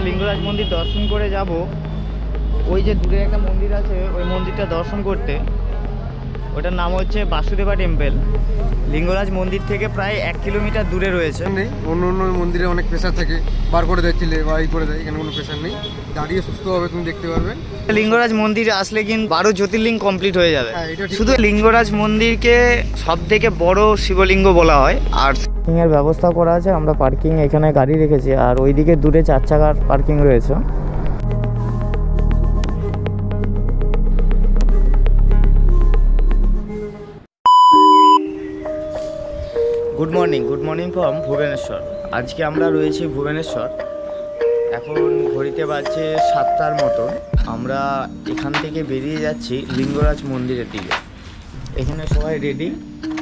লিঙ্গরাজ মন্দির দর্শন করে যাব। ওই যে দূরে একটা মন্দির আছে, ওই মন্দিরটা দর্শন করতে। ওটার নাম হচ্ছে বাসুদেবা টেম্পল। লিঙ্গরাজ মন্দির থেকে প্রায় 1 কিলোমিটার দূরে রয়েছে। অন্য অন্য মন্দিরে অনেক প্রেসার থাকে, বার করে দিচ্ছিলে বা এই করে দেয়, এখানে কোনো প্রেসার নেই। দাঁড়িয়ে সুস্থভাবে তুমি দেখতে পারবে। লিঙ্গরাজ মন্দিরে আসলে কিন্তু 12 জ্যোতির্লিঙ্গ কমপ্লিট হয়ে যাবে। শুধু লিঙ্গরাজ মন্দিরকে সব থেকে বড় শিবলিঙ্গ বলা হয়। আর পার্কিং এর ব্যবস্থা করা আছে, আমরা পার্কিং এখানে গাড়ি রেখেছি। আর ওইদিকে দূরে 4 চাকার পার্কিং রয়েছে। Good morning from Bhubaneswar. আজকে আমরা রয়েছি ভুবনেশ্বর। এখন ঘড়িতে বাজছে 7টার মতো। আমরা এখান থেকে বেরিয়ে যাচ্ছি লিঙ্গরাজ মন্দিরের দিকে। এখানে সবাই রেডি।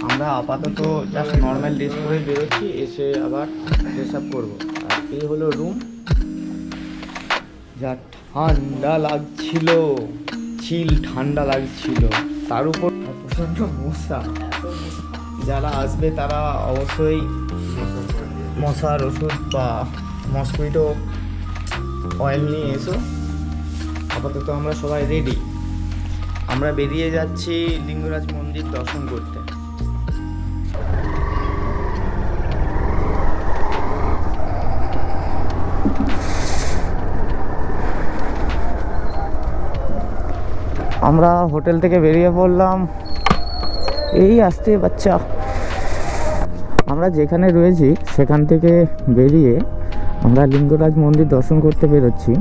আমরা আপাতত জাস্ট নর্মাল ড্রেস পরে বেরোচ্ছি, এসে আবার ড্রেস আপ করবো। আর এই হলো রুম। যা ঠান্ডা লাগছিল, ঠান্ডা লাগছিল, তার উপর প্রচণ্ড মশা। যারা আসবে তারা অবশ্যই মশার ওষুধ বা মসকুইটো অয়েল নিয়ে এসো। আপাতত আমরা সবাই রেডি। আমরা বেরিয়ে যাচ্ছি লিঙ্গরাজ মন্দির দর্শন করতে। আমরা হোটেল থেকে বেরিয়ে পড়লাম। এই আসতে বাচ্চা, আমরা যেখানে রয়েছি সেখান থেকে বেরিয়ে আমরা লিঙ্গরাজ মন্দির দর্শন করতে বেরোচ্ছি।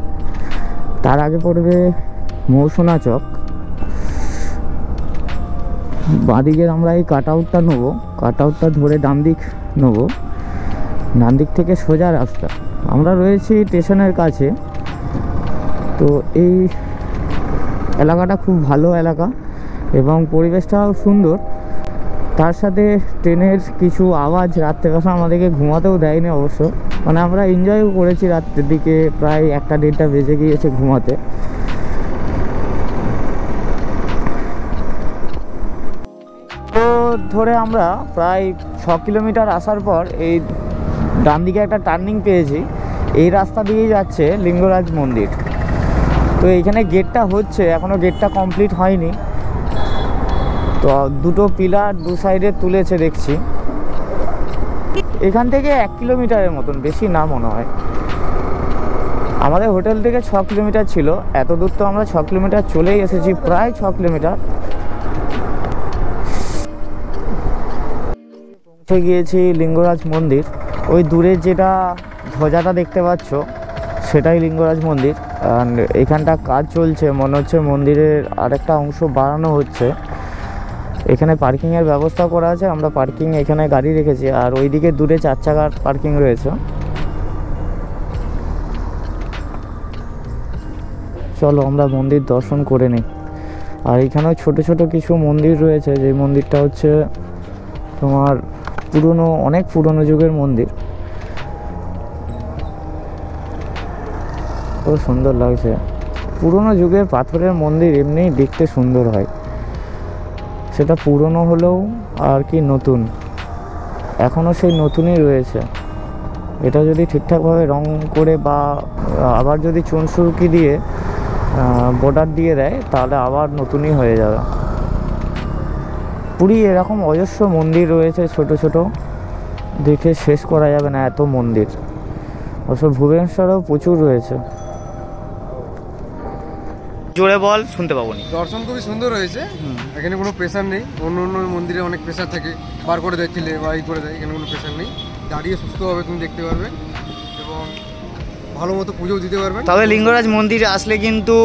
তার আগে পড়বে মৌসুনা চক। বাঁদিকের আমরা এই কাট আউটটা নেবো, কাট আউটটা ধরে ডান দিক নেবো। ডান দিক থেকে সোজা রাস্তা। আমরা রয়েছি স্টেশনের কাছে। তো এই এলাকাটা খুব ভালো এলাকা এবং পরিবেশটাও সুন্দর। তার সাথে ট্রেনের কিছু আওয়াজ রাত্রেবেলা আমাদেরকে ঘুমাতেও দেয়নি অবশ্য, মানে আমরা এনজয়ও করেছি। রাত্রের দিকে প্রায় 1টা-1.5টা বেজে গিয়েছে ঘুমাতে। তো ধরে আমরা প্রায় 6 কিলোমিটার আসার পর এই ডান দিকে একটা টার্নিং পেয়েছি। এই রাস্তা দিয়েই যাচ্ছে লিঙ্গরাজ মন্দির। তো এইখানে গেটটা হচ্ছে, এখনও গেটটা কমপ্লিট হয়নি। তো দুটো পিলার দু সাইডে তুলেছে দেখছি। এখান থেকে 1 কিলোমিটারের মতন, বেশি না মনে হয়। আমাদের হোটেল থেকে 6 কিলোমিটার ছিল। এত দূর তো আমরা 6 কিলোমিটার চলেই এসেছি, প্রায় 6 কিলোমিটার। পৌঁছে গিয়েছি লিঙ্গরাজ মন্দির। ওই দূরে যেটা ধ্বজাটা দেখতে পাচ্ছ সেটাই লিঙ্গরাজ মন্দির। আর এখানটা কাজ চলছে, মনে হচ্ছে মন্দিরের আরেকটা অংশ বাড়ানো হচ্ছে। এখানে পার্কিংয়ের ব্যবস্থা করা আছে, আমরা পার্কিং এখানে গাড়ি রেখেছি। আর ওইদিকে দূরে 4 চাকার পার্কিং রয়েছে। চলো আমরা মন্দির দর্শন করে নিই। আর এখানেও ছোট ছোট কিছু মন্দির রয়েছে। যে মন্দিরটা হচ্ছে তোমার পুরনো, অনেক পুরনো যুগের মন্দির। খুব সুন্দর লাগছে। পুরনো যুগের পাথরের মন্দির এমনিই দেখতে সুন্দর হয়, সেটা পুরনো হলেও আর কি নতুন, এখনও সেই নতুনই রয়েছে। এটা যদি ঠিকঠাকভাবে রং করে বা আবার যদি চুন সুরকি দিয়ে বর্ডার দিয়ে দেয় তাহলে আবার নতুনই হয়ে যাবে। পুরী এরকম অজস্র মন্দির রয়েছে, ছোট ছোট, দেখে শেষ করা যাবে না এত মন্দির। অবশ্য ভুবনেশ্বরেও প্রচুর রয়েছে। জোরে বল, শুনতে পাবো না। দর্শন খুবই সুন্দর হয়েছে। এখানে কোনো প্রেসার নেই। অন্য অন্য মন্দিরে অনেক প্রেসার থাকে, বার করে দিচ্ছিলে বা এই করে দেয়, এখানে কোনো প্রেসার নেই। দাঁড়িয়ে সুস্থভাবে তুমি দেখতে পারবে এবং ভালো মতো পুজোও দিতে পারবে। তবে লিঙ্গরাজ মন্দিরে আসলে কিন্তু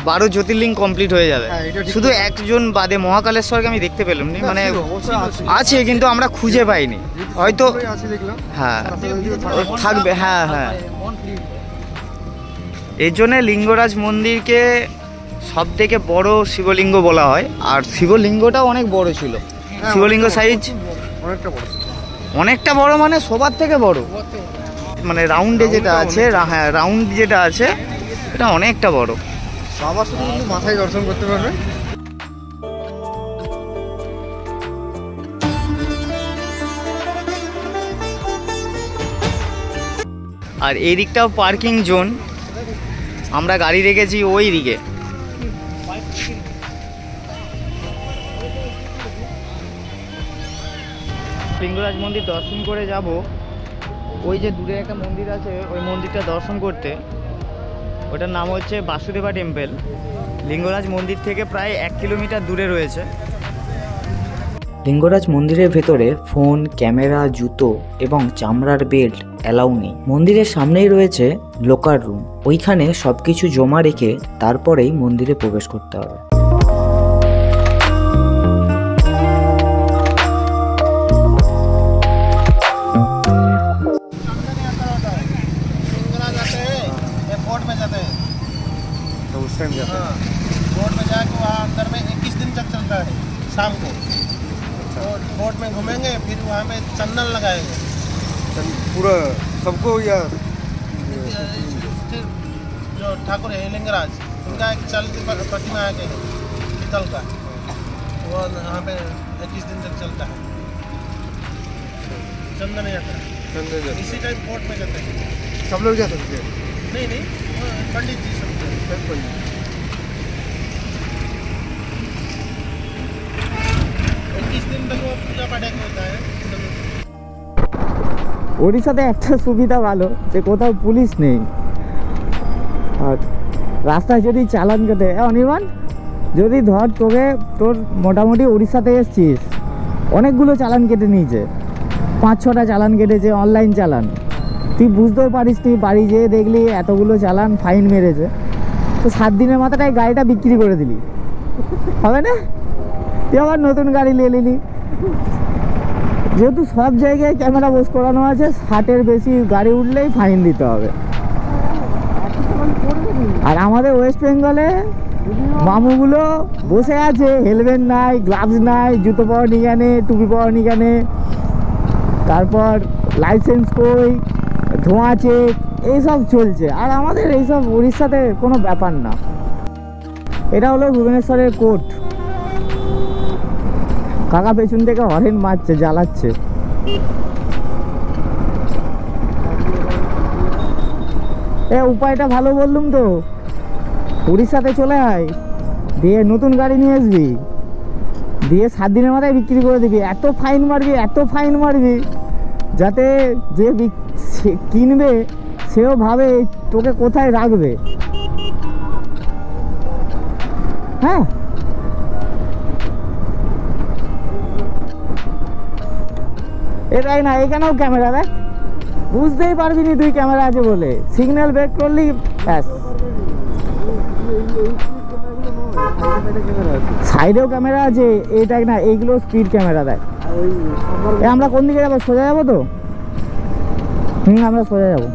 12 জ্যোতির্লিঙ্গ কমপ্লিট হয়ে যাবে। শুধু একজন বাদে মহাকালেশ্বরকে আমি দেখতে পেলাম না, মানে আছে কিন্তু আমরা খুঁজে পাইনি, হয়তো হ্যাঁ থাকবে। হ্যাঁ হ্যাঁ, এর জন্য লিঙ্গরাজ মন্দিরকে সব থেকে বড় শিবলিঙ্গ বলা হয়। আর শিবলিঙ্গটাও অনেক বড় ছিল। শিবলিঙ্গ সাইজ অনেকটা বড়, মানে সবার থেকে বড়। মানে রাউন্ডে যেটা আছে, হ্যাঁ রাউন্ড যেটা আছে এটা অনেকটা বড়। বাবা শুধু মাথায় দর্শন করতে পারবে। আর এই দিকটাও পার্কিং জোন। আমরা গাড়ি রেখেছি ওই দিকে। লিঙ্গরাজ মন্দির দর্শন করে যাব। ওই যে দূরে একটা মন্দির আছে, ওই মন্দিরটা দর্শন করতে। ওটার নাম হচ্ছে বাসুদেবা টেম্পল। লিঙ্গরাজ মন্দির থেকে প্রায় 1 কিলোমিটার দূরে রয়েছে। লিঙ্গরাজ মন্দিরের ভেতরে ফোন, ক্যামেরা, জুতো এবং চামড়ার বেল্ট অ্যালাউ নেই। মন্দিরের সামনেই রয়েছে লোকার রুম, ওইখানে সবকিছু জমা রেখে তারপরেই মন্দিরে প্রবেশ করতে হবে। तो उस टाइम जाते हैं। बोट में जाके वहाँ अंदर में 21 दिन तक चलता है शाम को। तो बोट में घूमेंगे, फिर वहाँ में चंदन लगाएंगे पूरा सबको या फिर जो ठाकुर है लिंगराज, उनका एक चलती प्रतिमा है पीतल का, वो यहाँ पे 21 दिन तक चलता है चंदन यात्रा। इसी टाइम बोट में जाते हैं। सब लोग जा सकते हैं? नहीं, पंडित जी सब 21 दिन तक वो पूजा पाठ होता है। ওড়িশাতে একটা সুবিধা ভালো যে কোথাও পুলিশ নেই। আর রাস্তায় যদি চালান কেটে, অনির্বাণ যদি ধর তোকে তোর মোটামুটি উড়িষ্যাতে এসছিস, অনেকগুলো চালান কেটে নিয়েছে, 5-6টা চালান কেটেছে, অনলাইন চালান। তুই বুঝতেও পারিস, তুই বাড়ি যেয়ে দেখলি এতগুলো চালান ফাইন মেরেছে, তো 7 দিনের মাথাটাই গাড়িটা বিক্রি করে দিলি, হবে না? তুই আবার নতুন গাড়ি নিয়ে নিলি। যেহেতু সব জায়গায় ক্যামেরা বোস করানো আছে, 60-এর বেশি গাড়ি উঠলেই ফাইন দিতে হবে। আর আমাদের ওয়েস্ট বেঙ্গলে মামুগুলো বসে আছে, হেলমেট নাই, গ্লাভস নাই, জুতো পাওয়া নিগানে, টুপি পাওয়া নিগানে, তারপর লাইসেন্স কই, ধোঁয়া চেক, এইসব চলছে। আর আমাদের এইসব উড়িষ্যাতে কোনো ব্যাপার না। এটা হলো ভুবনেশ্বরের কোর্ট। কাকা পেছন থেকে হরেন মারছে, জ্বালাচ্ছে। উপায়টা ভালো বললুম তো, উড়িষ্যাতে চলে আয়, দিয়ে নতুন গাড়ি নিয়ে আসবি, দিয়ে 7 দিনের মাথায় বিক্রি করে দিবি। এত ফাইন মারবি যাতে যে কিনবে সেও ভাবে তোকে কোথায় রাখবে। হ্যাঁ, এটাই না, এখানেও ক্যামেরা দেখ, বুঝতেই পারবি নি তুই ক্যামেরা আছে বলে। সিগন্যাল ব্রেক করলি ব্যাস। সাইডেও ক্যামেরা আছে, এইটা না, এইগুলো স্পিড ক্যামেরা দেখ। আমরা কোন দিকে যাবো? সোজা যাবো তো? আমরা সোজা যাবো।